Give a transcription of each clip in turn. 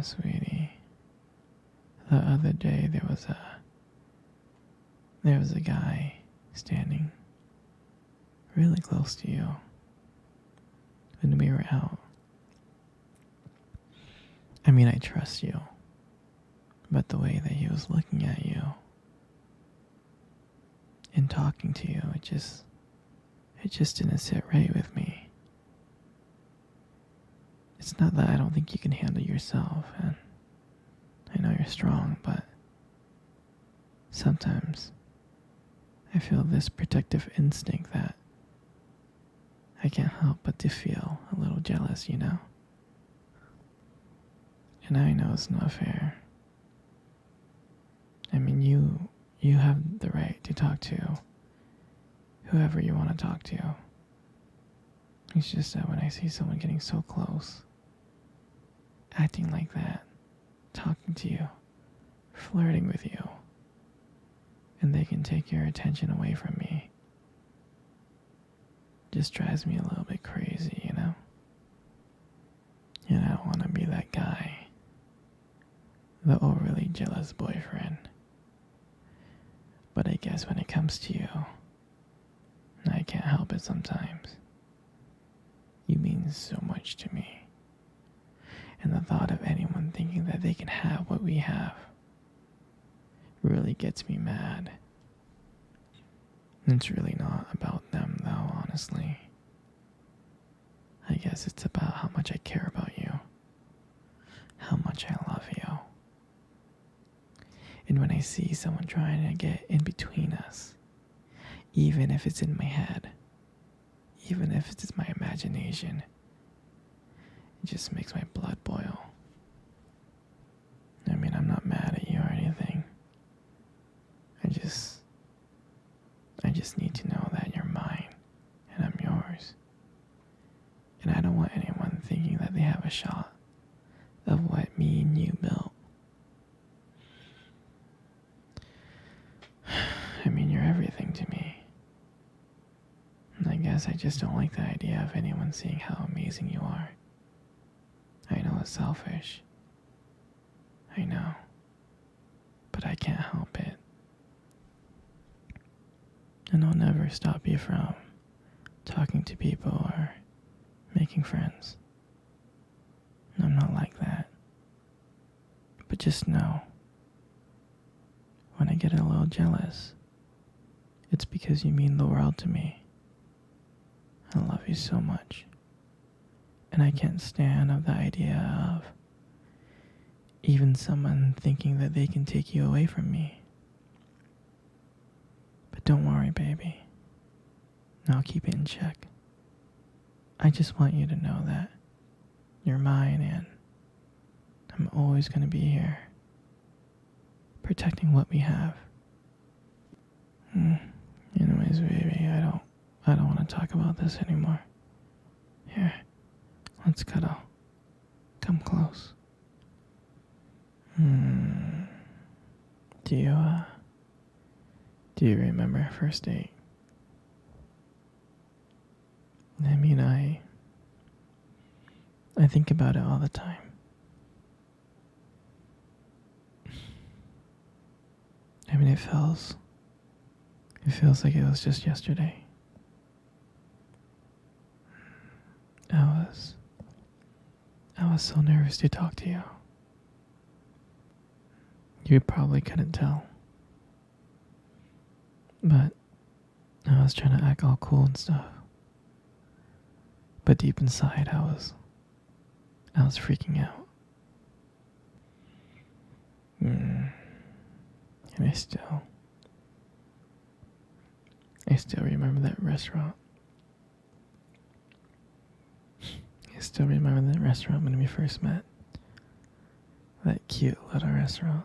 Sweetie, the other day there was a guy standing really close to you when we were out. I mean, I trust you, but the way that he was looking at you and talking to you, it just didn't sit right with me. It's not that I don't think you can handle yourself, and I know you're strong, but sometimes I feel this protective instinct that I can't help but to feel a little jealous, you know? And I know it's not fair. I mean, you have the right to talk to whoever you want to talk to. It's just that when I see someone getting so close, acting like that, talking to you, flirting with you, and they can take your attention away from me, just drives me a little bit crazy, you know? And I don't want to be that guy, the overly jealous boyfriend. But I guess when it comes to you, I can't help it sometimes. You mean so much to me. And the thought of anyone thinking that they can have what we have really gets me mad. It's really not about them, though, honestly. I guess it's about how much I care about you, how much I love you. And when I see someone trying to get in between us, even if it's in my head, even if it's my imagination, it just makes my blood boil. I mean, I'm not mad at you or anything. I just need to know that you're mine and I'm yours. And I don't want anyone thinking that they have a shot of what me and you built. I mean, you're everything to me. And I guess I just don't like the idea of anyone seeing how amazing you are. I know it's selfish. I know. But I can't help it. And I'll never stop you from talking to people or making friends. I'm not like that. But just know, when I get a little jealous, it's because you mean the world to me. I love you so much. And I can't stand of the idea of even someone thinking that they can take you away from me. But don't worry, baby. I'll keep it in check. I just want you to know that you're mine and I'm always going to be here, protecting what we have. Anyways, baby, I don't want to talk about this anymore. Here, let's cuddle. Come close. Do you remember our first date? I mean, I think about it all the time. I mean, it feels like it was just yesterday. I was so nervous to talk to you. You probably couldn't tell. But I was trying to act all cool and stuff. But deep inside, I was freaking out. And I still remember that restaurant. I still remember that restaurant when we first met. That cute little restaurant.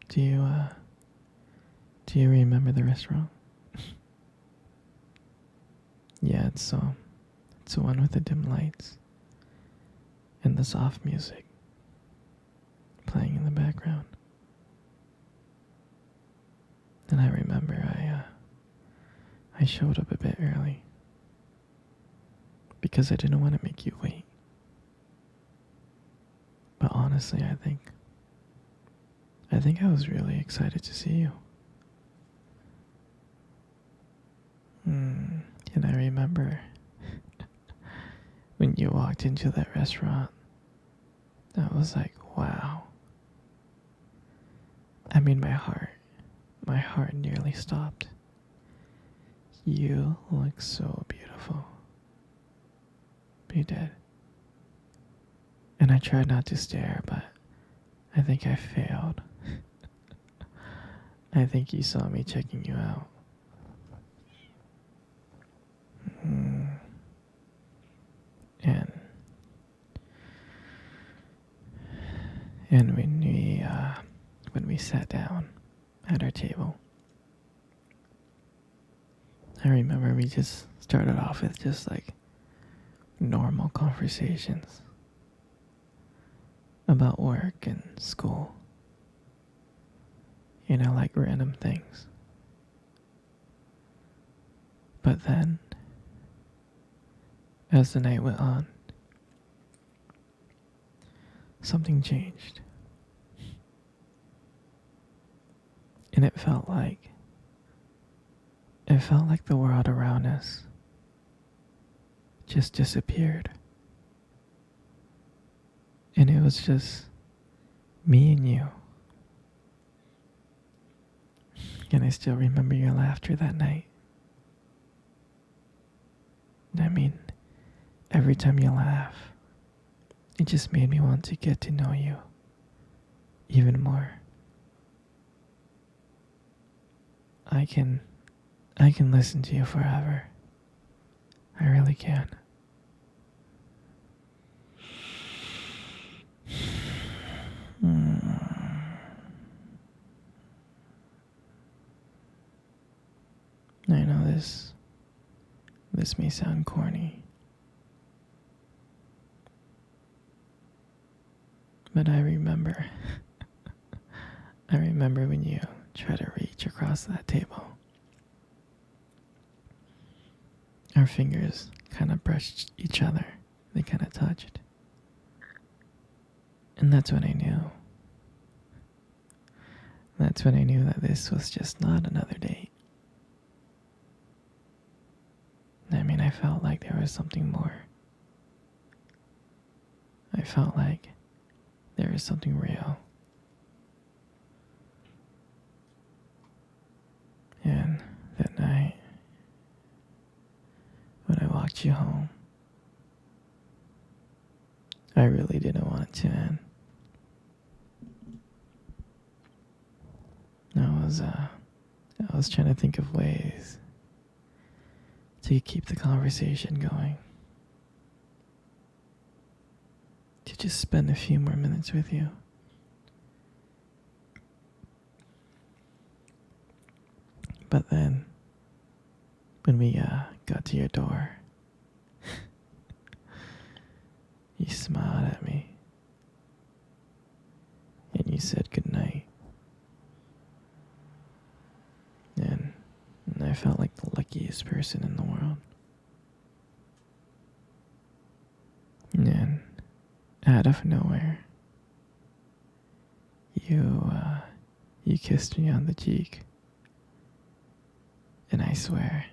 Do you remember the restaurant? Yeah, it's the one with the dim lights and the soft music playing in the background. And I remember I showed up a bit early because I didn't want to make you wait. honestly, I think I was really excited to see you. And I remember when you walked into that restaurant, I was like, wow. I mean, my heart nearly stopped. You look so beautiful. You did. And I tried not to stare, but I think I failed. I think you saw me checking you out. Mm. And and when we sat down at our table, I remember we just started off with just like normal conversations about work and school. You know, like random things. But then, as the night went on, something changed. And it felt like the world around us just disappeared. And it was just me and you. And I still remember your laughter that night. I mean, every time you laugh, it just made me want to get to know you even more. I can listen to you forever. I really can. I know this may sound corny, but I remember when you tried to reach across that table. Our fingers kind of brushed each other. They kind of touched. And that's when I knew. That's when I knew that this was just not another date. I mean, I felt like there was something more. I felt like there was something real. And that night, when I walked you home, I really didn't want it to end. I was trying to think of ways to keep the conversation going. To just spend a few more minutes with you. But then, when we got to your door, you smiled at me. And you said goodnight. And I felt like the luckiest person in the world. And out of nowhere, you kissed me on the cheek. And I swear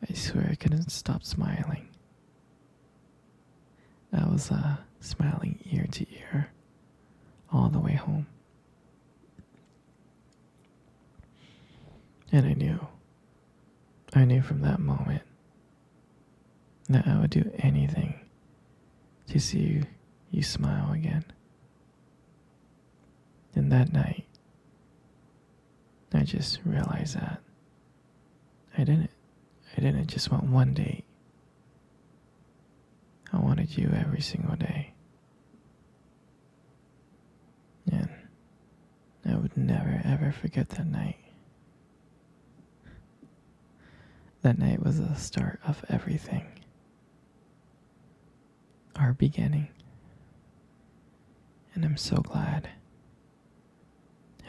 I couldn't stop smiling. I was smiling ear to ear all the way home. And I knew from that moment that I would do anything to see you smile again. And that night, I just realized that I didn't just want one date. I wanted you every single day. And I would never ever forget that night. That night was the start of everything. Our beginning. And I'm so glad.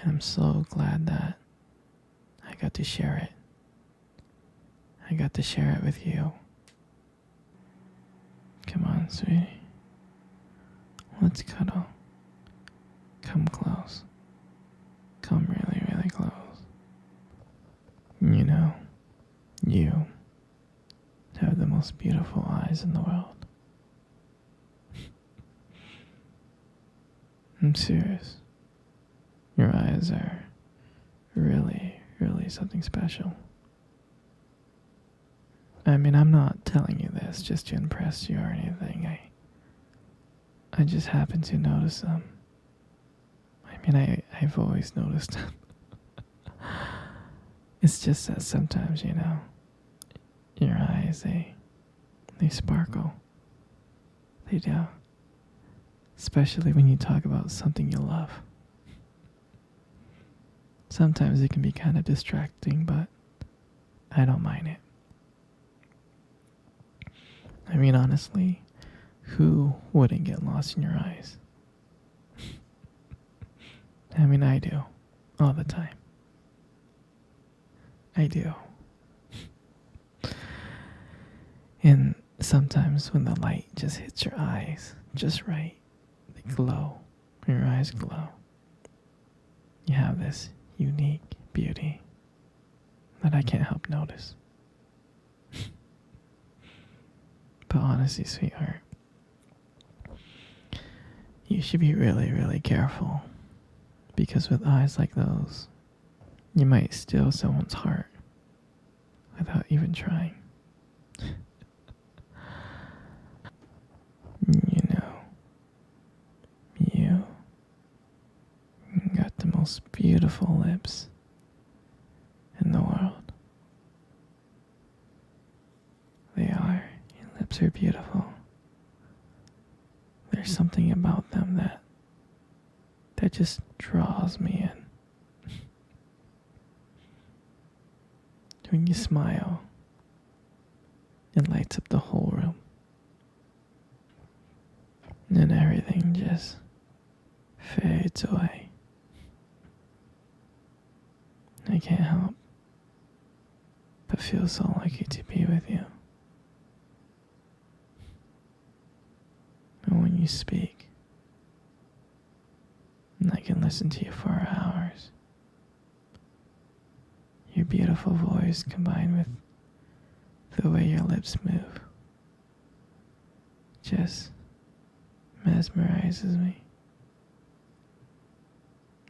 And I'm so glad that I got to share it. I got to share it with you. Come on, sweetie. Let's cuddle. Come close. Come really, really close. You know, you have the most beautiful eyes in the world. I'm serious. Your eyes are really, really something special. I mean, I'm not telling you this just to impress you or anything. I just happen to notice them. I mean, I've always noticed them. It's just that sometimes, your eyes, they sparkle. They do. Especially when you talk about something you love. Sometimes it can be kind of distracting, but I don't mind it. I mean, honestly, who wouldn't get lost in your eyes? I mean, I do. All the time. I do. And sometimes when the light just hits your eyes just right, they glow. Your eyes glow. You have this unique beauty that I can't help notice. But honestly, sweetheart, you should be really, really careful. Because with eyes like those, you might steal someone's heart without even trying. You got the most beautiful lips in the world. They are. Your lips are beautiful. There's something about them that just draws me in. When you smile, it lights up the whole room. And everything just fades away. I can't help but feel so lucky to be with you. And when you speak, I can listen to you for hours. Your beautiful voice combined with the way your lips move just mesmerizes me.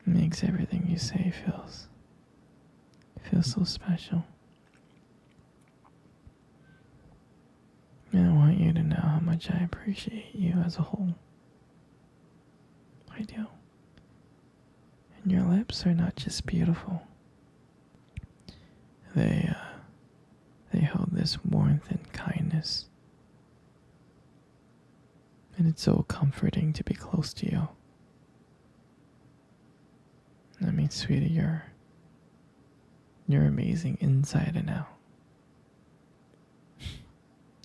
Makes everything you say feels so special. And I want you to know how much I appreciate you as a whole. I do. And your lips are not just beautiful. They hold this warmth and kindness. And it's so comforting to be close to you. I mean, sweetie, you're amazing inside and out.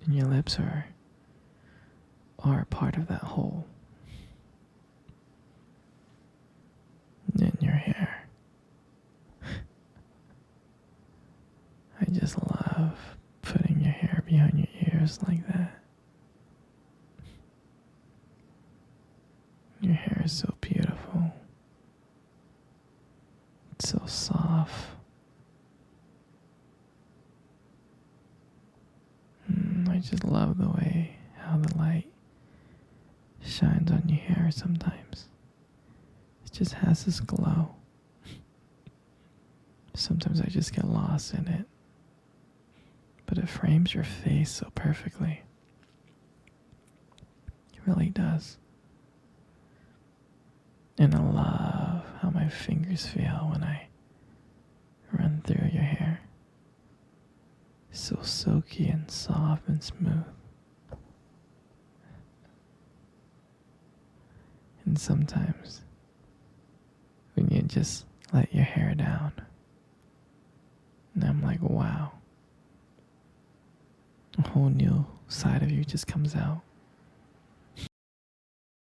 And your lips are part of that whole. And your hair. I just love putting your hair behind your ears like that. Your hair is so beautiful. It's so soft. I just love the way how the light shines on your hair sometimes. It just has this glow. Sometimes I just get lost in it. But it frames your face so perfectly. It really does. And I love how my fingers feel when I run through your hair. So silky and soft and smooth. And sometimes when you just let your hair down, and I'm like, wow, a whole new side of you just comes out.